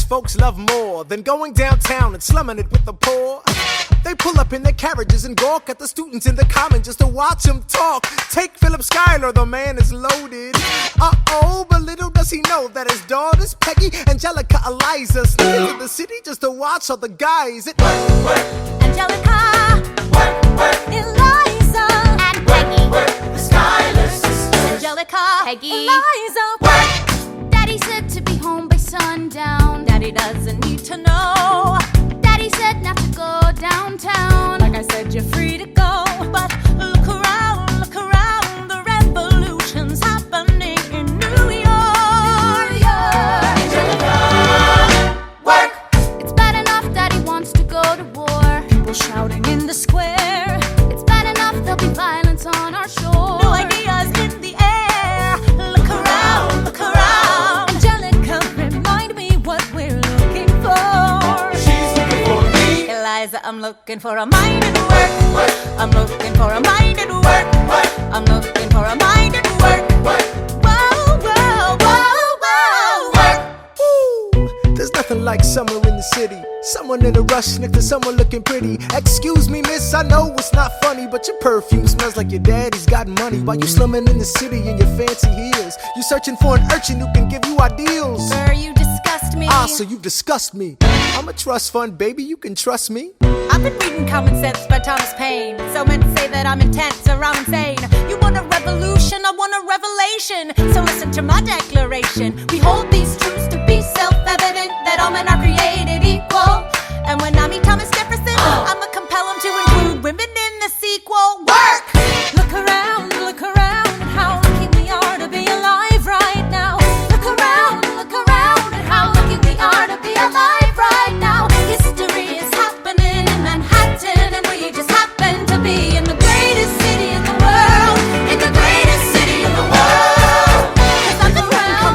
folks love more than going downtown and slumming it with the poor. They pull up in their carriages and gawk at the students in the common just to watch them talk. Take Philip Schuyler, the man is loaded. Uh-oh, but little does he know that his daughters, Peggy, Angelica, Eliza, sneak into the city just to watch all the guys. Angelica, Eliza, and Peggy, the Schuyler sisters. Angelica, Peggy, Eliza. Daddy said to be home by sundown. Daddy doesn't need to know. Daddy said not to go downtown. Like I said, you're free to go. But look around, the revolution's happening in New York. Angelica, work. It's bad enough Daddy wants to go to war. People shouting in the square. It's bad enough there'll be violence on our shore. New ideas in the air. Look around. Angelica, remind me what we're looking for. She's looking for me. Eliza, I'm looking for a mind at work. I'm looking for a mind at work. I'm looking for a mind at work. Whoa, whoa, whoa, whoa. Work. Ooh, there's nothing like summer in the city. Someone in a rush next to someone looking pretty. Excuse me, miss, I know it's not funny, but your perfume smells like your daddy's got money. While you slumming in the city in your fancy heels, you searching for an urchin who can give you ideals. Sir, you disgust me. Ah, so you disgust me. I'm a trust fund, baby, you can trust me. I've been reading Common Sense by Thomas Paine. So men say that I'm intense or I'm insane. You want a revolution, I want a revelation. So listen to my declaration. We hold these truths to be self-evident, that all men are created equal. And when I meet Thomas Jefferson, I'ma compel him to include women in the sequel. Work! Look around at how lucky we are to be alive right now. Look around at how lucky we are to be alive right now. History is happening in Manhattan, and we just happen to be in the greatest city in the world. In the greatest city in the world. 'Cause I'm around,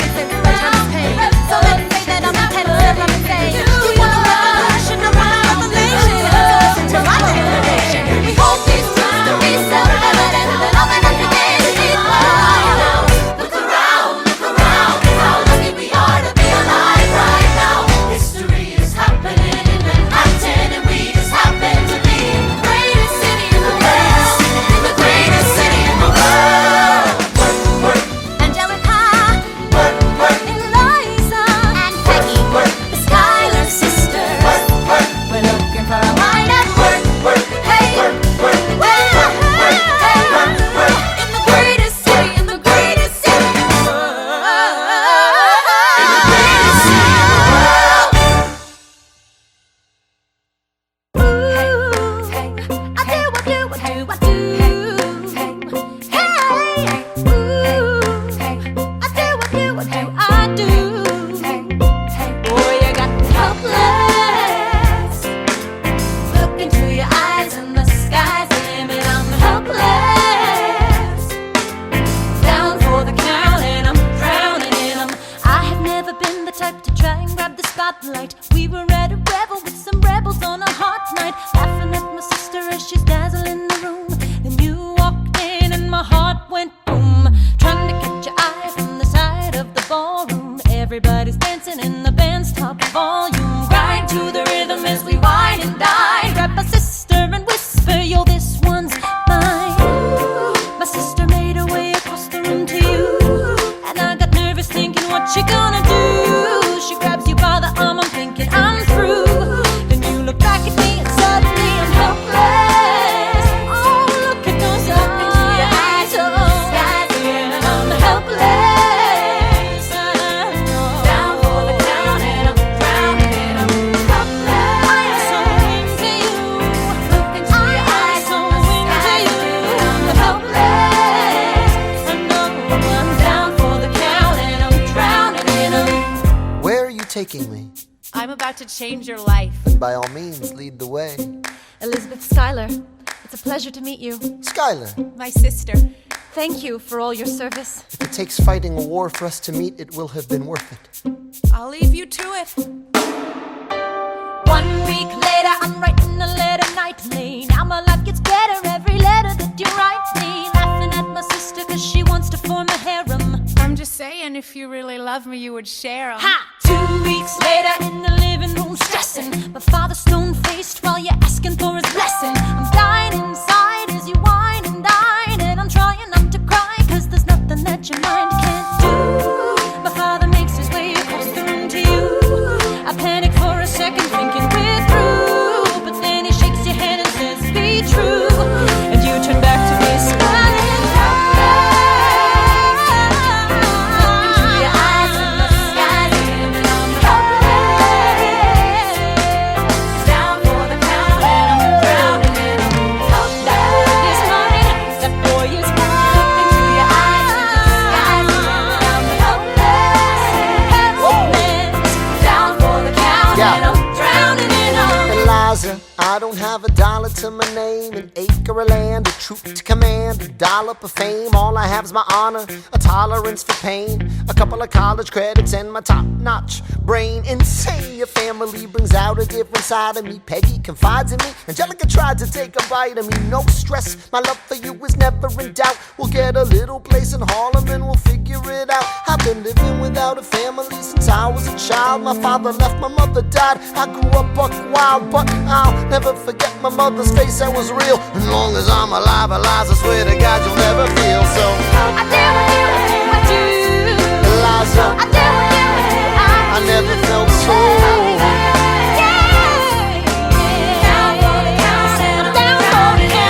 so let's say that I'm intense and I'm insane. You want a revolution, I want a revelation. Listen to my declaration. We hold these truths to be self-evident, that all men are created equal. Look around at how lucky we are to be alive right now. History is happening in Manhattan, and we just happen to be in the greatest city in the world. In the greatest city in the world. Work. Angelica, Work. Eliza, And Peggy, the Schuyler sisters. We're looking for a mind at work. Hey, well, in the greatest city, in the greatest city in the world. In the greatest city in the world. We were at a revel with some rebels on a hot night, laughing at my sister as she's dazzling the room. Then you walked in and my heart went boom, trying to catch your eye from the side of the ballroom. Everybody's dancing in the band's top volume, grind to the rhythm as we wine and dine. Grab my sister and whisper, yo, this one's mine. My sister made her way across the room to you, and I got nervous thinking, what you gonna do? She grabs you by the arm, I'm thinking I'm through. Then you look back at me and suddenly I'm helpless. Oh, look at those eyes, yeah, I'm helpless. Down for the count and I'm drowning in 'em. Helpless. I'm so into you. Look into your eyes, so I'm into you. I'm helpless. I know I'm down for the count and I'm drowning in 'em. Where are you taking me? I'm about to change your life. Then by all means, lead the way. Elizabeth Schuyler, it's a pleasure to meet you. Schuyler, My sister. Thank you for all your service. if it takes fighting a war for us to meet, it will have been worth it. I'll leave you to it. 1 week later, I'm writing a letter nightly. Now my life gets better every letter that you write me. Laughing at my sister 'cause she wants to form a harem. I'm just saying, if you really love me, you would share 'em. Ha! 2 weeks later in the living room stressing, my father stone-faced while you're asking for his blessing. I'm dying inside as you whine and dine, and I'm trying not to cry, cause there's nothing that your mind can't do. My father makes his way across the room to you. I panic for a second thinking we're through, but then he shakes your hand and says be true, and you turn back to me smiling. I don't have a dollar to my name, an acre of land, a troop to command, a dollop of fame. All I have is my honor, a tolerance for pain, a couple of college credits, and my top-notch brain. Insane, your family brings out a different side of me. Peggy confides in me, Angelica tried to take a bite of me. No stress, my love for you is never in doubt. We'll get a little place in Harlem and we'll figure it out. I've been living without a family since I was a child. My father left, my mother died. I grew up buck wild, but I'll never forget my mother's face, that was real. As long as I'm alive, Eliza, I swear to God you'll never feel. So I dare with you, I do. Eliza, I dare with you, I never felt so.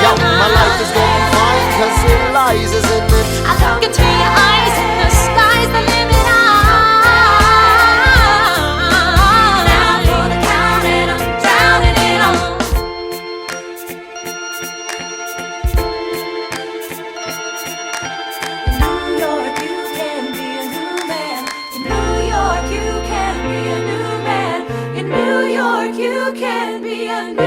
Yo, my life is gonna be fine, cause Eliza's in it. I look into your eyes and the sky's the limit. You can be a new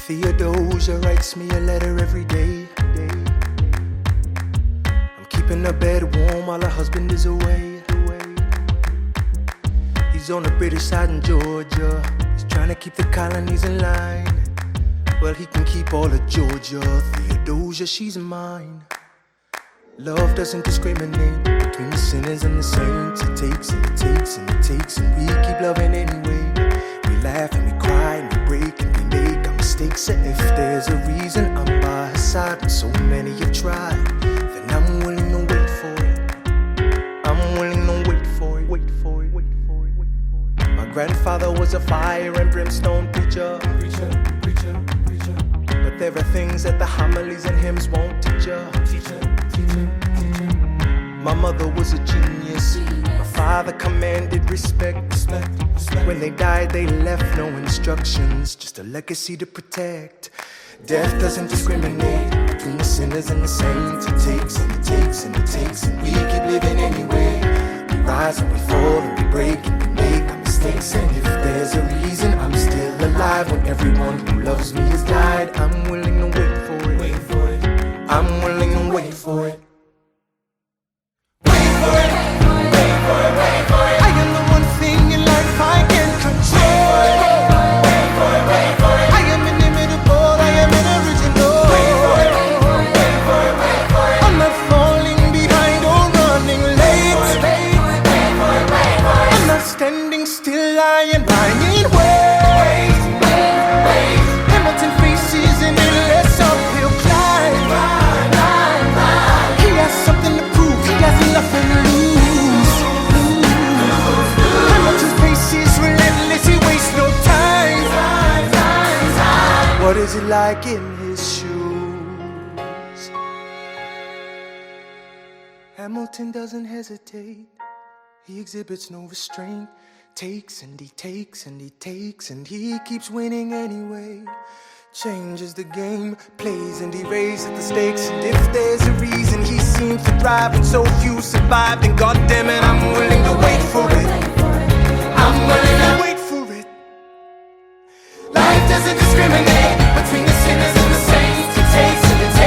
Theodosia writes me a letter every day. I'm keeping her bed warm while her husband is away. He's on the British side in Georgia. He's trying to keep the colonies in line. Well, he can keep all of Georgia. Theodosia, she's mine. Love doesn't discriminate between the sinners and the saints. It takes and it takes and it takes, and we keep loving anyway. We laugh and we cry and we break and we make our mistakes. And if there's a reason I'm by her side when so many have tried, then I'm willing to wait for it. I'm willing to wait for it. Wait for it. Wait for it. Wait for it. My grandfather was a fire and brimstone preacher. But there are things that the homilies and hymns won't teach ya. My mother was a genius. My father commanded respect. When they died, they left no instructions, just a legacy to protect. Death doesn't discriminate between the sinners and the saints. It takes and it takes and it takes, and we keep living anyway. We rise and we fall and we break and we make our mistakes. And if there's a reason I'm still alive when everyone who loves me has died, I'm willing to wait for it. Wait for it. I'm willing to wait for it. What is it like in his shoes? Hamilton doesn't hesitate. He exhibits no restraint. Takes and he takes and he takes, and he keeps winning anyway. Changes the game, plays and he raises the stakes. And if there's a reason he seems to thrive and so few survive, then goddammit, I'm willing to wait for it. I'm willing to wait for it. Life doesn't discriminate between the sinners and the saints. It takes and it takes.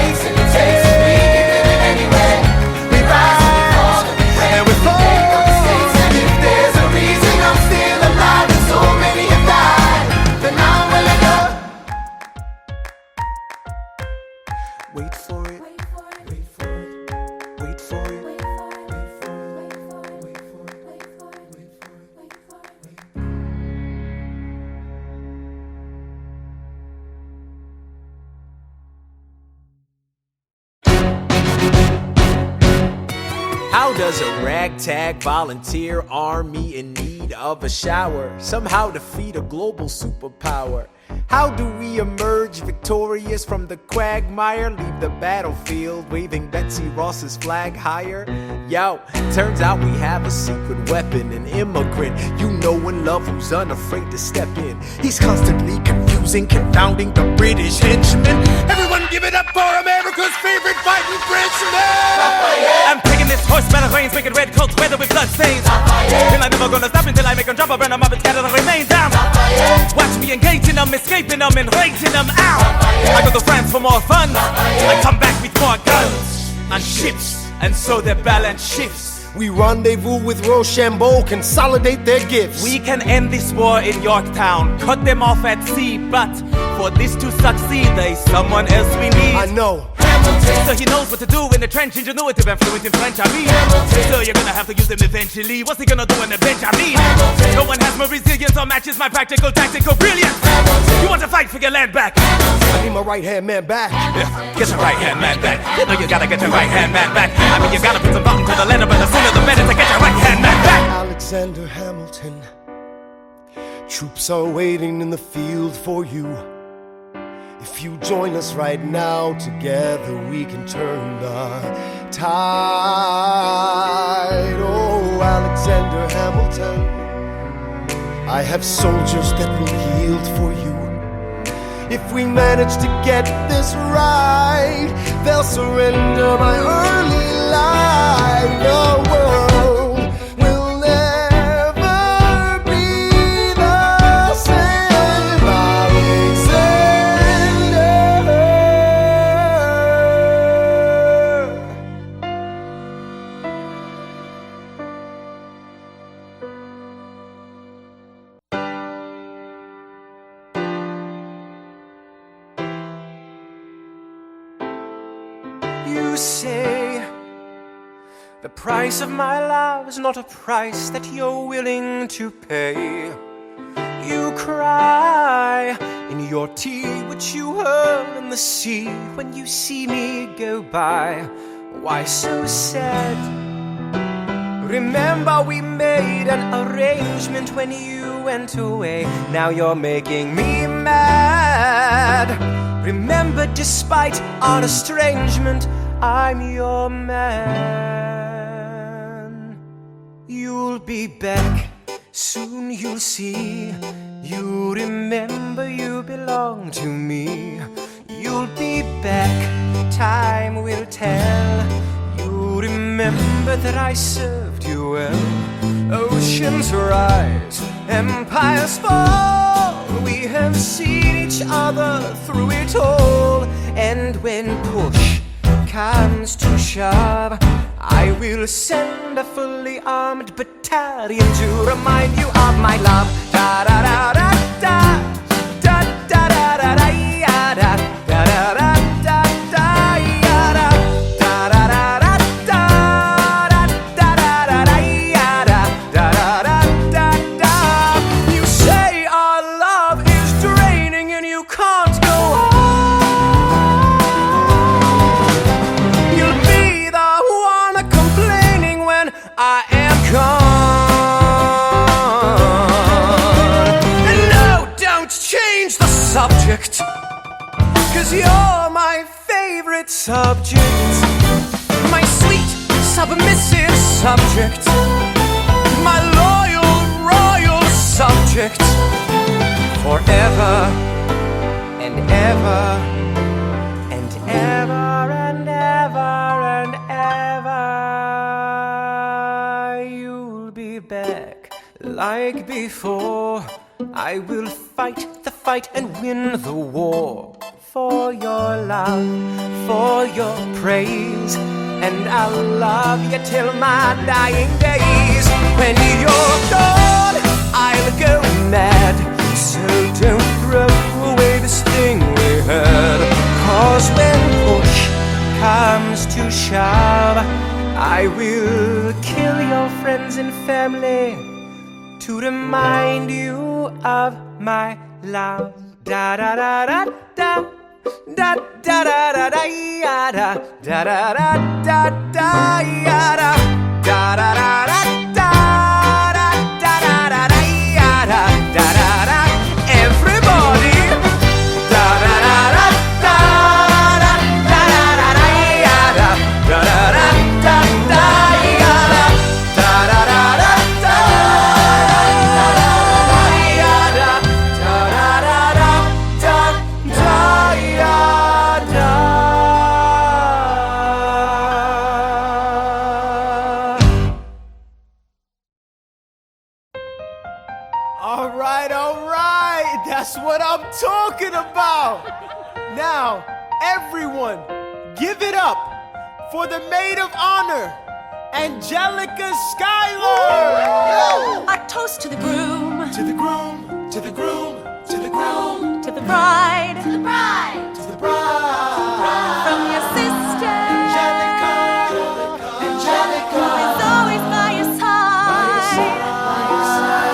Wait for it. Wait for it. Wait for it. Wait for it. Wait for it. Wait for it. Wait for it. Wait for it. Wait for it. How does a ragtag volunteer army in need of a shower somehow defeat a global superpower? How do we emerge victorious from the quagmire? Leave the battlefield waving Betsy Ross's flag higher? Yo, turns out we have a secret weapon, an immigrant you know and love who's unafraid to step in. He's constantly confusing, confounding the British henchmen. Everyone give it up for America's favorite fighting Frenchman! I'm taking this horse battle reins, making red coats weather with blood stains. And I'm never gonna stop until I make them drop, burn them up and scatter the remains down. Watch me engaging them, escaping them, and raising them out. I go to France for more fun. I come back with more guns and ships, and so their balance shifts. We rendezvous with Rochambeau, consolidate their gifts. We can end this war in Yorktown, cut them off at sea, but for this to succeed, there's someone else we need. I know. So he knows what to do in the trench, ingenuitive and fluent in French, I mean. So you're gonna have to use him eventually. What's he gonna do in the bench, I mean? No one has more resilience or matches my practical, tactical brilliance. You want to fight for your land back? I need my right-hand man back. Yeah, get your right-hand man back. You know you gotta get your right-hand man back. I mean, you gotta put some thought into the letter, but the sooner the better to get your right-hand man back. Alexander Hamilton, troops are waiting in the field for you. If you join us right now, together we can turn the tide. Oh, Alexander Hamilton, I have soldiers that will yield for you. If we manage to get this right, they'll surrender my early life. The world will never be the same. Alexander. You say the price of my love is not a price that you're willing to pay. You cry in your tea, which you hurl in the sea when you see me go by. Why so sad? Remember we made an arrangement when you went away. Now you're making me mad. Remember, despite our estrangement, I'm your man. You'll be back, soon you'll see. You remember you belong to me. You'll be back, time will tell. You remember that I served you well. Oceans rise, empires fall. We have seen each other through it all. And when push comes to shove, I will send a fully armed battalion to remind you of my love. Da da da da da da da da da da ya da da da da da da ya da da da da da da da da da da ya da da da da da. You say our love is draining and you can't go on. You'll be the one complaining when I am gone. And no, don't change the subject, 'cause you're my favorite subject. My sweet, submissive subject. My loyal, royal subject. Forever and ever and ever and ever and ever. You'll be back like before. I will fight the fight and win the war. For your love, for your praise. And I'll love you till my dying days. When you're gone, I'll go mad. So don't throw away this thing we had, 'cause promise when push comes to shove, I will kill your friends and family to remind you of my love. Da da da da da da da da da da ya da da da da da da ya da da da da da da da da da da ya da da da da. Everybody, da da da da da da da da da ya da da da da da da ya da da da da da da ya da da da da da da ya da. All right, that's what I'm talking about. Now, everyone, give it up for the maid of honor, Angelica Schuyler. Our toast to the groom, To the groom, to the groom, to the groom, to the bride, To the bride. to the bride. from your sister, Angelica, Angelica, is always by your side.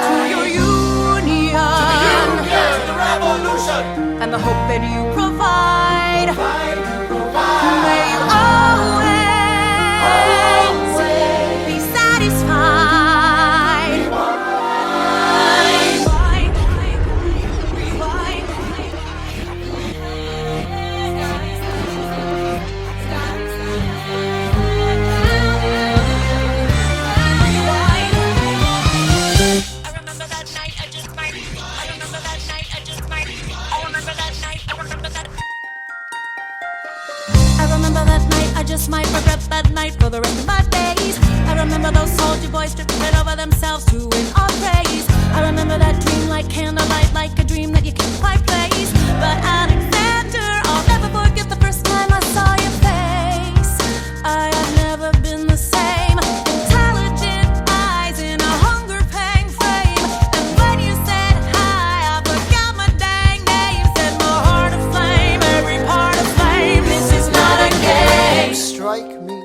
To your union, to the revolution. and the hope that you provide. May you always be satisfied. I remember that night, I just might. I remember that night, I just might. I remember that night, I remember that. I remember that night, I just might regret that night for the rest of my days. I remember those soldier boys tripping over themselves to win our praise. I remember that dream like candlelight, like a dream that you can't quite place. But Alexander, I'll never forget the first time I saw your face. I have never been the same. Intelligent eyes in a hunger pang frame. And when you said hi, I forgot my dang name. Set my heart aflame, every part aflame. This is not a game. You strike me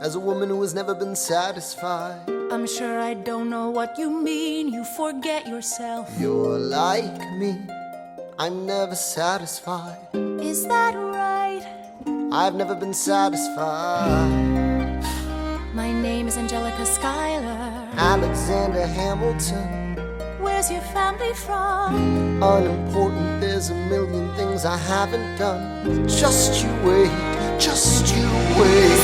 as a woman who has never been satisfied. I'm sure I don't know what you mean. You forget yourself. You're like me, I'm never satisfied. Is that right? I've never been satisfied. My name is Angelica Schuyler. Alexander Hamilton, Where's your family from? unimportant, there's a million things I haven't done. Just you wait, just you wait.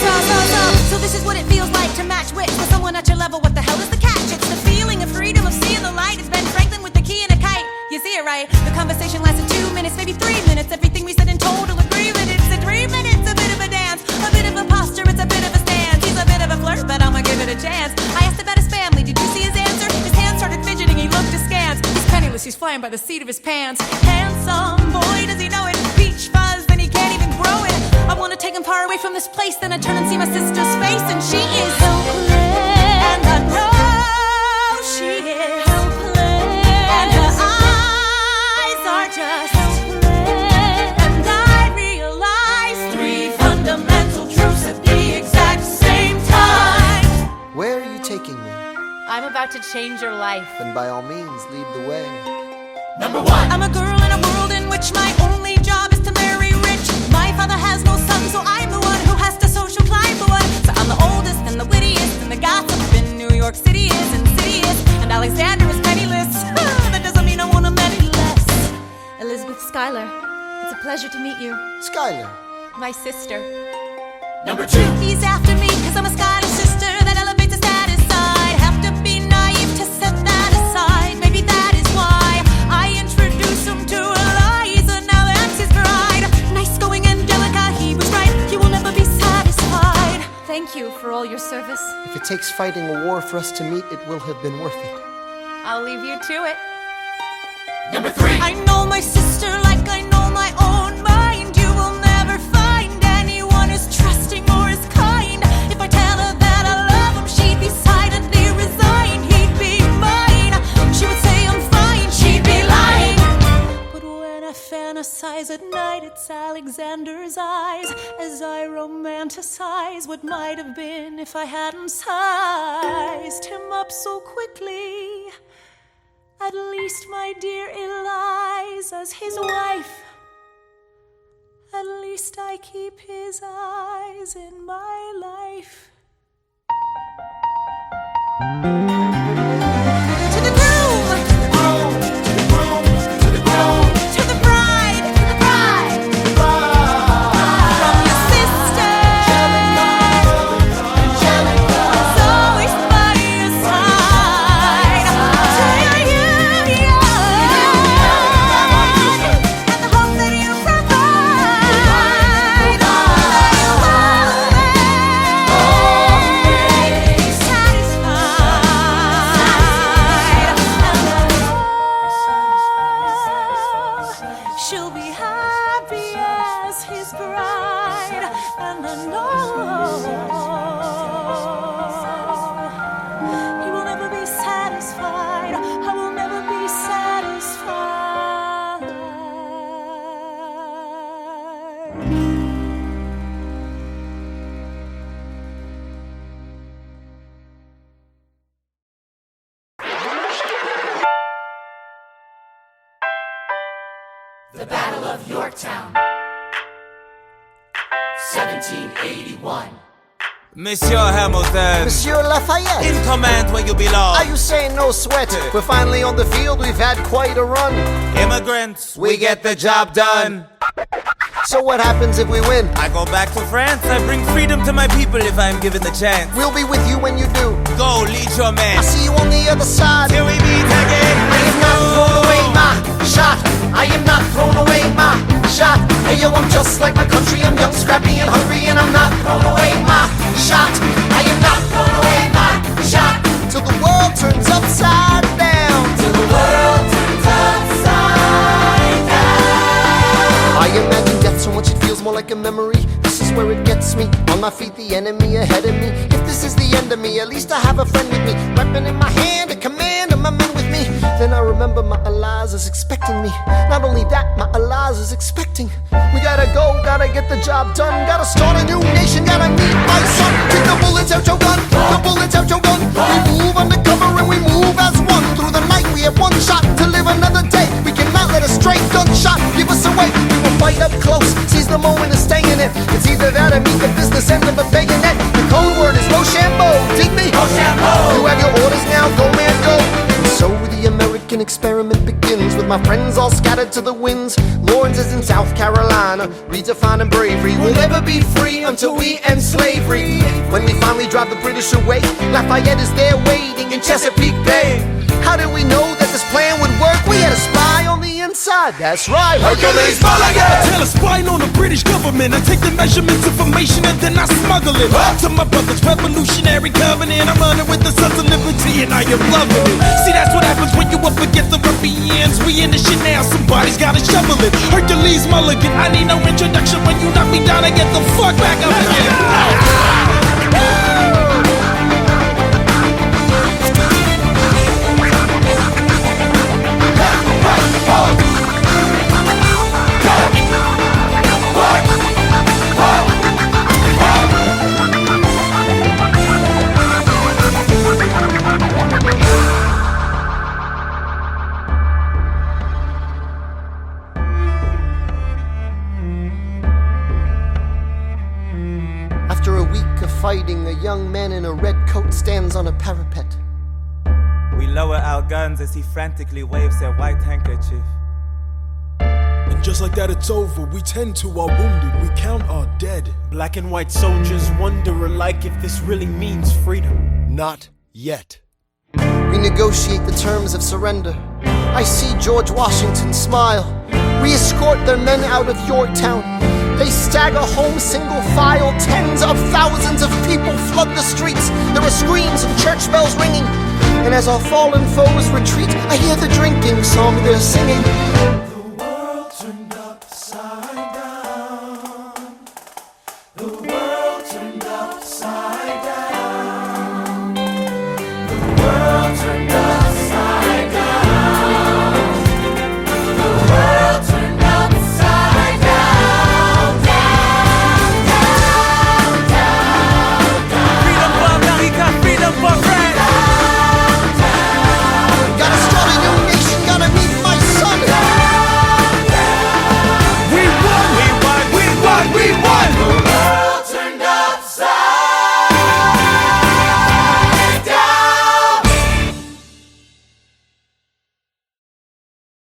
So this is what it feels like to match wits with someone at your level. What the hell is the catch? It's the feeling of freedom, of seeing the light. It's Ben Franklin with the key and a kite. You see it right? The conversation lasted 2 minutes, maybe 3 minutes. Everything we said in total agreement. It's a dream and it's a bit of a dance, a bit of a posture, it's a bit of a stance. He's a bit of a flirt, but I'ma give it a chance. I asked about his family. Did you see his answer? His hands started fidgeting. He looked askance. He's penniless. He's flying by the seat of his pants. Handsome boy, does he know it? Peach fuzz, and he can't even grow it. I wanna take him far away from this place. Then I turn and see my sister's face, and she is helpless. And I know she is helpless. And her eyes are just helpless. And I realize 3 fundamental truths at the exact same time. Where are you taking me? I'm about to change your life. Then by all means, lead the way. Number one. I'm a girl in a world in which my only job is to marry rich. My father has no son, so I'm the one who has to social climb the one. So I'm the oldest and the wittiest, and the gossip in New York City is insidious. And Alexander is penniless. That doesn't mean I want him any less. Elizabeth Schuyler, it's a pleasure to meet you. Schuyler, My sister. Number two. He's after me, cause I'm a Schuyler sister. That elevates the status side. Have to be naive to set that aside. Maybe that is why I introduce him to Eliza. Now that's his bride. Nice going, Angelica, he was right. You will never be satisfied. Thank you for all your service. if it takes fighting a war for us to meet, it will have been worth it. I'll leave you to it. Number three. I know my sister like I know my own mind. You will never find anyone as trusting or as kind. If I tell her that I love him, she'd be silently resigned. He'd be mine. She would say I'm fine. She'd be lying. But when I fantasize at night, it's Alexander Alexander's eyes as I romanticize what might have been if I hadn't sized him up so quickly. At least, my dear Eliza's his wife. At least I keep his eyes in my life. To the groom, to the groom, to the groom, to the groom, to the bride, to the bride, to the bride. From your sister, Angelica, always by your side. To your union, and the hope that you provide. That you always be satisfied. She'll be happy as his bride, and I know he will never be satisfied. I will never be satisfied. The Battle of Yorktown, 1781. Monsieur Hamilton, Monsieur Lafayette, in command where you belong. are you saying no sweat? We're finally on the field, we've had quite a run. Immigrants, we get the job done. So what happens if we win? I go back to France, I bring freedom to my people if I'm given the chance. We'll be with you when you do. Go, lead your man. I'll see you on the other side. Till we meet again. I am not throwing away my shot. I am not throwing away my shot. Hey yo, I'm just like my country. I'm young, scrappy, and hungry, and I'm not throwing away my shot. I am not throwing away my shot. Till the world turns upside down. Till the world turns upside down. I imagine death so much it feels more like a memory. This is where it gets me. On my feet, the enemy ahead of me. If this is the end of me, at least I have a friend with me. Weapon in my hand, a command, and my men with me. Then I remember my Eliza's expecting me. Not only that, my Eliza's expecting. We gotta go, gotta get the job done. Gotta start a new nation, gotta meet my son. Take the bullets out your gun, the bullets out your gun. We move undercover and we move as one. Through the night we have one shot to live another day. We cannot let a stray gunshot give us away. We will fight up close, seize the moment and stay in it. It's either that or meet the business end of a bayonet. The code word is Rochambeau, dig me? Rochambeau. You have your orders now, go man, go. And so the American experiment begins with my friends all scattered to the winds. Lawrence is in South Carolina, redefining bravery. We'll never be free until we end slavery. When we finally drive the British away, Lafayette is there waiting in Chesapeake Bay. How did we know that this plan would work? We had a spy on the inside, that's right. Hercules Mulligan! Tell a spy on the British government. I take the measurements, information, and then I smuggle it to my brother's revolutionary covenant. I'm running with the Sons of Liberty, and I am loving it. See, that's what happens when you up against the ruffians. We in the shit now, somebody's gotta shovel it. Hercules Mulligan, I need no introduction. When you knock me down, I get the fuck back up again. After a week of fighting, a young man in a red coat stands on a parapet. We lower our guns as he frantically waves their white handkerchief. And just like that, it's over. We tend to our wounded, we count our dead. Black and white soldiers wonder alike if this really means freedom. Not yet. We negotiate the terms of surrender. I see George Washington smile. We escort their men out of Yorktown. They stagger home single file. Tens of thousands of people flood the streets. There are screams and church bells ringing. And as our fallen foes retreat, I hear the drinking song they're singing.